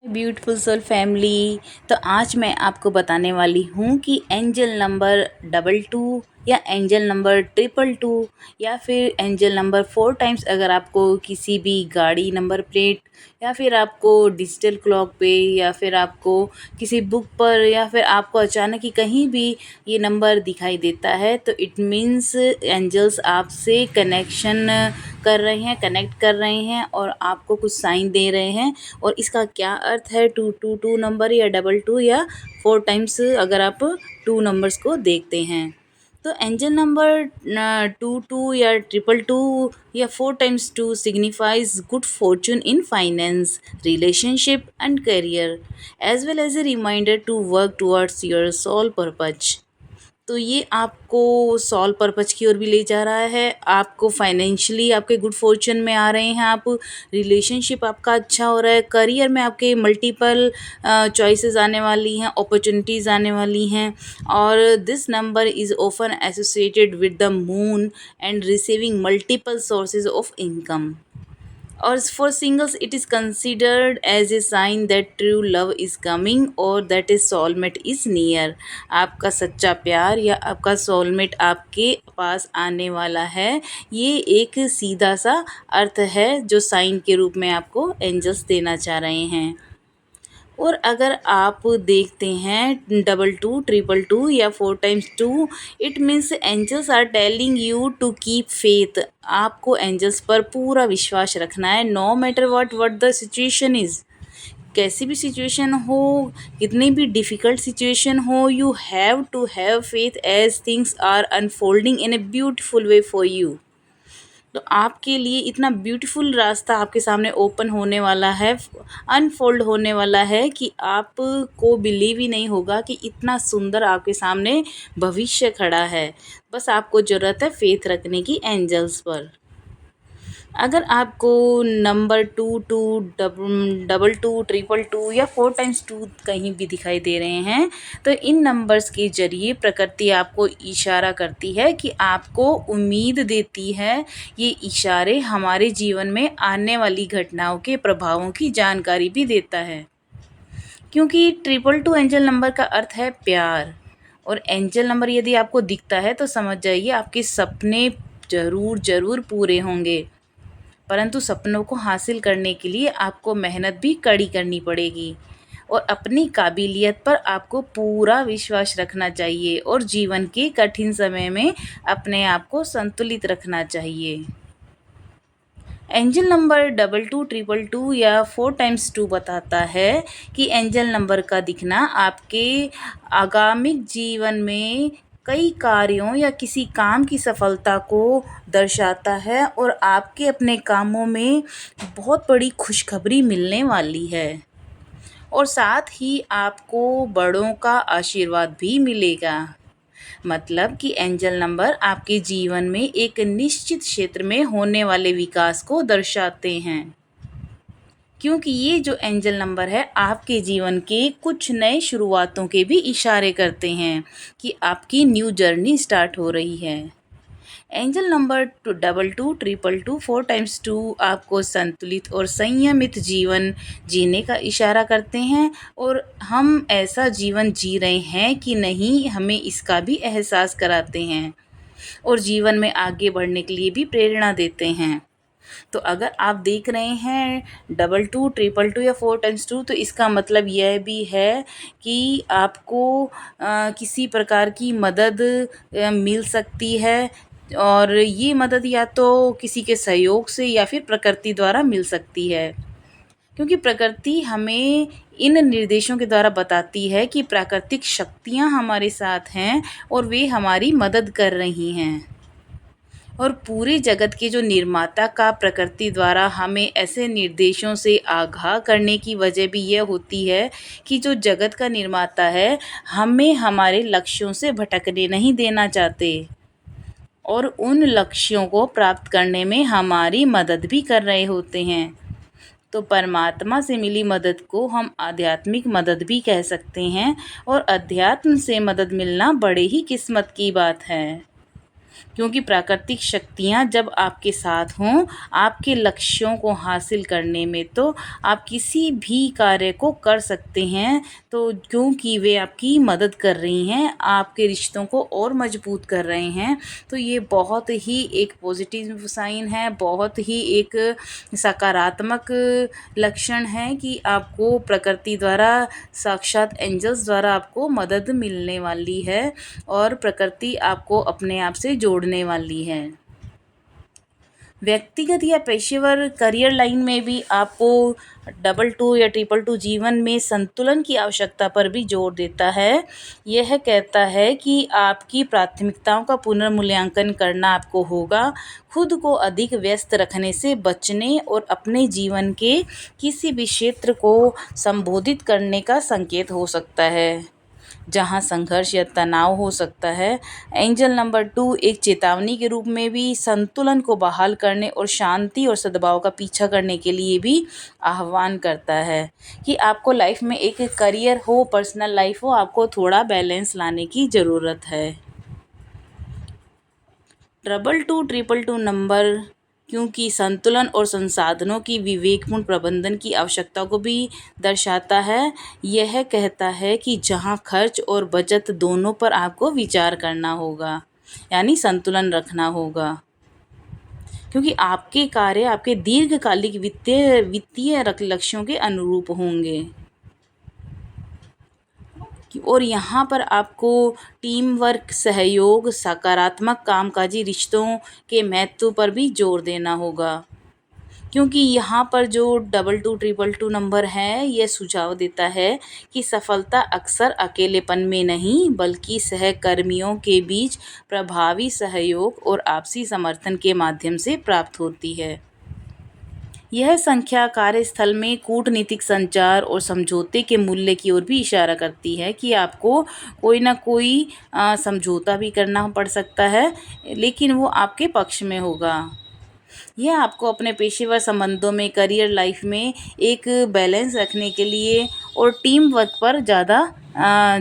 Beautiful soul family. तो आज मैं आपको बताने वाली हूँ कि एंजल नंबर 22 या एंजल नंबर 222 या फिर एंजल नंबर 4 टाइम्स अगर आपको किसी भी गाड़ी नंबर प्लेट या फिर आपको डिजिटल क्लॉक पे या फिर आपको किसी बुक पर या फिर आपको अचानक ही कहीं भी ये नंबर दिखाई देता है तो इट मीन्स एंजल्स आपसे कनेक्ट कर रहे हैं और आपको कुछ साइन दे रहे हैं। और इसका क्या अर्थ है 222 नंबर या 22 या 4 टाइम्स अगर आप 2 नंबर्स को देखते हैं तो एंजल नंबर 22 या 222 या 4 times 2 signifies good fortune in finance, relationship and career as well as a reminder to work towards your soul purpose. तो ये आपको सॉल पर्पज की ओर भी ले जा रहा है, आपको फाइनेंशियली आपके गुड फॉर्चून में आ रहे हैं, आप रिलेशनशिप आपका अच्छा हो रहा है, करियर में आपके मल्टीपल चॉइसेस आने वाली हैं, अपॉर्चुनिटीज़ आने वाली हैं। और this number is often associated with the moon and receiving multiple sources of income. और for singles it is considered as a sign that true love is coming और that is soulmate is near. आपका सच्चा प्यार या आपका soulmate आपके पास आने वाला है, ये एक सीधा सा अर्थ है जो साइन के रूप में आपको एंजल्स देना चाह रहे हैं। और अगर आप देखते हैं 22 222 या 4 times 2, it means angels are telling you to keep faith. आपको एंजल्स पर पूरा विश्वास रखना है, no matter what the situation is. कैसी भी सिचुएशन हो, कितनी भी डिफ़िकल्ट सिचुएशन हो, you have to have faith as things are unfolding in a beautiful way for you. तो आपके लिए इतना ब्यूटीफुल रास्ता आपके सामने ओपन होने वाला है, अनफोल्ड होने वाला है कि आपको बिलीव ही नहीं होगा कि इतना सुंदर आपके सामने भविष्य खड़ा है। बस आपको ज़रूरत है फेथ रखने की एंजल्स पर। अगर आपको नंबर 22 222 या 4 टाइम्स 2 कहीं भी दिखाई दे रहे हैं तो इन नंबर्स के जरिए प्रकृति आपको इशारा करती है कि आपको उम्मीद देती है। ये इशारे हमारे जीवन में आने वाली घटनाओं के प्रभावों की जानकारी भी देता है, क्योंकि 222 एंजल नंबर का अर्थ है प्यार। और एंजल नंबर यदि आपको दिखता है तो समझ जाइए आपके सपने ज़रूर ज़रूर पूरे होंगे, परंतु सपनों को हासिल करने के लिए आपको मेहनत भी कड़ी करनी पड़ेगी और अपनी काबिलियत पर आपको पूरा विश्वास रखना चाहिए और जीवन के कठिन समय में अपने आप को संतुलित रखना चाहिए। एंजल नंबर 22 222 या 4 टाइम्स 2 बताता है कि एंजल नंबर का दिखना आपके आगामी जीवन में कई कार्यों या किसी काम की सफलता को दर्शाता है और आपके अपने कामों में बहुत बड़ी खुशखबरी मिलने वाली है। और साथ ही आपको बड़ों का आशीर्वाद भी मिलेगा। मतलब कि एंजल नंबर आपके जीवन में एक निश्चित क्षेत्र में होने वाले विकास को दर्शाते हैं, क्योंकि ये जो एंजल नंबर है आपके जीवन के कुछ नए शुरुआतों के भी इशारे करते हैं कि आपकी न्यू जर्नी स्टार्ट हो रही है। एंजल नंबर 22 222 4 टाइम्स 2 आपको संतुलित और संयमित जीवन जीने का इशारा करते हैं और हम ऐसा जीवन जी रहे हैं कि नहीं, हमें इसका भी एहसास कराते हैं और जीवन में आगे बढ़ने के लिए भी प्रेरणा देते हैं। तो अगर आप देख रहे हैं 22 222 या 4 टाइम्स 2 तो इसका मतलब यह भी है कि आपको किसी प्रकार की मदद मिल सकती है और ये मदद या तो किसी के सहयोग से या फिर प्रकृति द्वारा मिल सकती है, क्योंकि प्रकृति हमें इन निर्देशों के द्वारा बताती है कि प्राकृतिक शक्तियाँ हमारे साथ हैं और वे हमारी मदद कर रही हैं। और पूरे जगत के जो निर्माता का प्रकृति द्वारा हमें ऐसे निर्देशों से आगाह करने की वजह भी यह होती है कि जो जगत का निर्माता है हमें हमारे लक्ष्यों से भटकने नहीं देना चाहते और उन लक्ष्यों को प्राप्त करने में हमारी मदद भी कर रहे होते हैं। तो परमात्मा से मिली मदद को हम आध्यात्मिक मदद भी कह सकते हैं और अध्यात्म से मदद मिलना बड़े ही किस्मत की बात है। क्योंकि प्राकृतिक शक्तियाँ जब आपके साथ हों आपके लक्ष्यों को हासिल करने में, तो आप किसी भी कार्य को कर सकते हैं। तो क्योंकि वे आपकी मदद कर रही हैं, आपके रिश्तों को और मजबूत कर रहे हैं, तो ये बहुत ही एक पॉजिटिव साइन है, बहुत ही एक सकारात्मक लक्षण है कि आपको प्रकृति द्वारा, साक्षात एंजल्स द्वारा आपको मदद मिलने वाली है और प्रकृति आपको अपने आप से जोड़ने वाली है। व्यक्तिगत या पेशेवर करियर लाइन में भी आपको डबल टू या ट्रिपल टू जीवन में संतुलन की आवश्यकता पर भी जोर देता है। यह कहता है कि आपकी प्राथमिकताओं का पुनर्मूल्यांकन करना आपको होगा, खुद को अधिक व्यस्त रखने से बचने और अपने जीवन के किसी भी क्षेत्र को संबोधित करने का संकेत हो सकता है जहाँ संघर्ष या तनाव हो सकता है। एंजल नंबर 2 एक चेतावनी के रूप में भी संतुलन को बहाल करने और शांति और सद्भाव का पीछा करने के लिए भी आह्वान करता है कि आपको लाइफ में एक करियर हो, पर्सनल लाइफ हो, आपको थोड़ा बैलेंस लाने की ज़रूरत है। Double two triple two number क्योंकि संतुलन और संसाधनों की विवेकपूर्ण प्रबंधन की आवश्यकता को भी दर्शाता है। यह कहता है कि जहां खर्च और बचत दोनों पर आपको विचार करना होगा, यानी संतुलन रखना होगा, क्योंकि आपके कार्य आपके दीर्घकालिक वित्तीय लक्ष्यों के अनुरूप होंगे। और यहाँ पर आपको टीम वर्क, सहयोग, सकारात्मक कामकाजी रिश्तों के महत्व पर भी जोर देना होगा, क्योंकि यहाँ पर जो double two triple two number है ये सुझाव देता है कि सफलता अक्सर अकेलेपन में नहीं बल्कि सहकर्मियों के बीच प्रभावी सहयोग और आपसी समर्थन के माध्यम से प्राप्त होती है। यह संख्या कार्यस्थल में कूटनीतिक संचार और समझौते के मूल्य की ओर भी इशारा करती है कि आपको कोई ना कोई समझौता भी करना पड़ सकता है, लेकिन वो आपके पक्ष में होगा। यह आपको अपने पेशेवर संबंधों में, करियर लाइफ में एक बैलेंस रखने के लिए और टीम वर्क पर ज़्यादा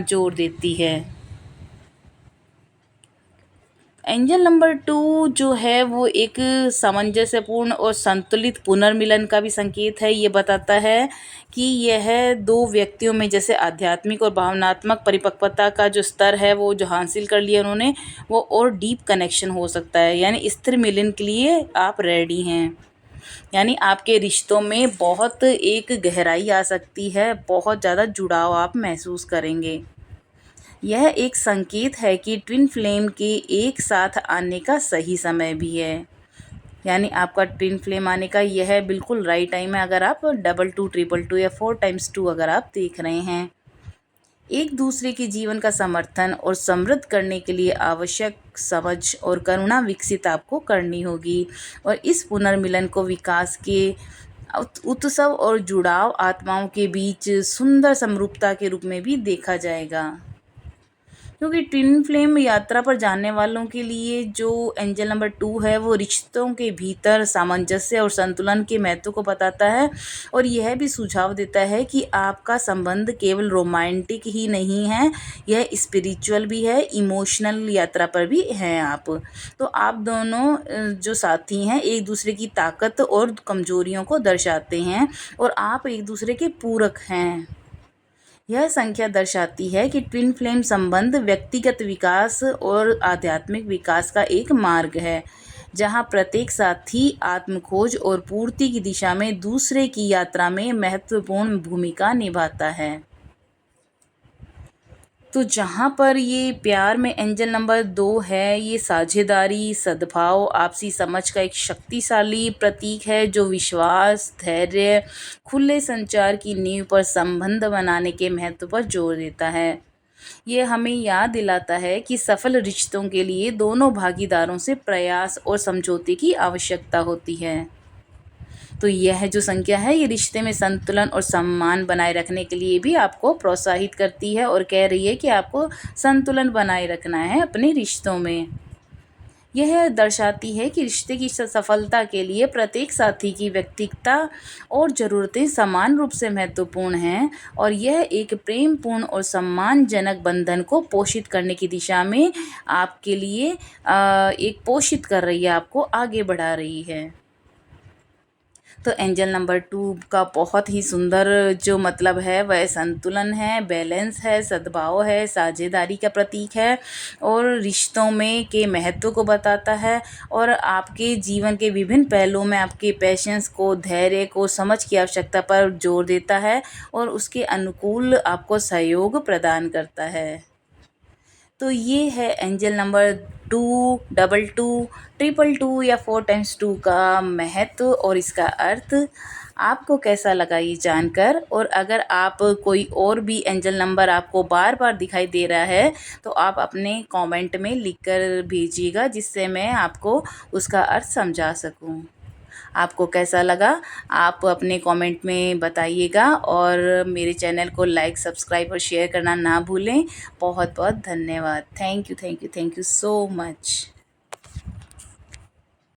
जोर देती है। एंजल नंबर 2 जो है वो एक सामंजस्यपूर्ण और संतुलित पुनर्मिलन का भी संकेत है। ये बताता है कि यह दो व्यक्तियों में जैसे आध्यात्मिक और भावनात्मक परिपक्वता का जो स्तर है वो जो हासिल कर लिया उन्होंने, वो और डीप कनेक्शन हो सकता है, यानी स्थिर मिलन के लिए आप रेडी हैं। यानी आपके रिश्तों में बहुत एक गहराई आ सकती है, बहुत ज़्यादा जुड़ाव आप महसूस करेंगे। यह एक संकेत है कि ट्विन फ्लेम के एक साथ आने का सही समय भी है, यानी आपका ट्विन फ्लेम आने का यह बिल्कुल राइट टाइम है अगर आप डबल टू ट्रिपल टू या 4x2 अगर आप देख रहे हैं। एक दूसरे के जीवन का समर्थन और समृद्ध करने के लिए आवश्यक समझ और करुणा विकसित आपको करनी होगी, और इस पुनर्मिलन को विकास के उत्सव और जुड़ाव आत्माओं के बीच सुंदर समरूपता के रूप में भी देखा जाएगा। क्योंकि ट्विन फ्लेम यात्रा पर जाने वालों के लिए जो एंजल नंबर 2 है वो रिश्तों के भीतर सामंजस्य और संतुलन के महत्व को बताता है, और यह भी सुझाव देता है कि आपका संबंध केवल रोमांटिक ही नहीं है, यह स्पिरिचुअल भी है, इमोशनल यात्रा पर भी हैं आप। तो आप दोनों जो साथी हैं एक दूसरे की ताकत और कमजोरियों को दर्शाते हैं और आप एक दूसरे के पूरक हैं। यह संख्या दर्शाती है कि ट्विन फ्लेम संबंध व्यक्तिगत विकास और आध्यात्मिक विकास का एक मार्ग है, जहां प्रत्येक साथी आत्मखोज और पूर्ति की दिशा में दूसरे की यात्रा में महत्वपूर्ण भूमिका निभाता है। तो जहाँ पर ये प्यार में एंजल नंबर 2 है, ये साझेदारी, सद्भाव, आपसी समझ का एक शक्तिशाली प्रतीक है जो विश्वास, धैर्य, खुले संचार की नींव पर संबंध बनाने के महत्व पर जोर देता है। ये हमें याद दिलाता है कि सफल रिश्तों के लिए दोनों भागीदारों से प्रयास और समझौते की आवश्यकता होती है। तो यह जो संख्या है ये रिश्ते में संतुलन और सम्मान बनाए रखने के लिए भी आपको प्रोत्साहित करती है और कह रही है कि आपको संतुलन बनाए रखना है अपने रिश्तों में। यह दर्शाती है कि रिश्ते की सफलता के लिए प्रत्येक साथी की व्यक्तिगता और ज़रूरतें समान रूप से महत्वपूर्ण हैं और यह एक प्रेमपूर्ण और सम्मानजनक बंधन को पोषित करने की दिशा में आपके लिए एक पोषित कर रही है, आपको आगे बढ़ा रही है। तो एंजल नंबर 2 का बहुत ही सुंदर जो मतलब है वह संतुलन है, बैलेंस है, सद्भाव है, साझेदारी का प्रतीक है और रिश्तों में के महत्व को बताता है और आपके जीवन के विभिन्न पहलुओं में आपके पैशंस को, धैर्य को, समझ की आवश्यकता पर जोर देता है और उसके अनुकूल आपको सहयोग प्रदान करता है। तो ये है angel number 2, double two, triple two या 4 टाइम्स 2 का महत्व और इसका अर्थ। आपको कैसा लगा ये जानकर? और अगर आप कोई और भी एंजल नंबर आपको बार बार दिखाई दे रहा है तो आप अपने कमेंट में लिख कर भेजिएगा, जिससे मैं आपको उसका अर्थ समझा सकूं। आपको कैसा लगा आप अपने कमेंट में बताइएगा और मेरे चैनल को लाइक, सब्सक्राइब और शेयर करना ना भूलें। बहुत बहुत धन्यवाद। Thank you, thank you, thank you so much.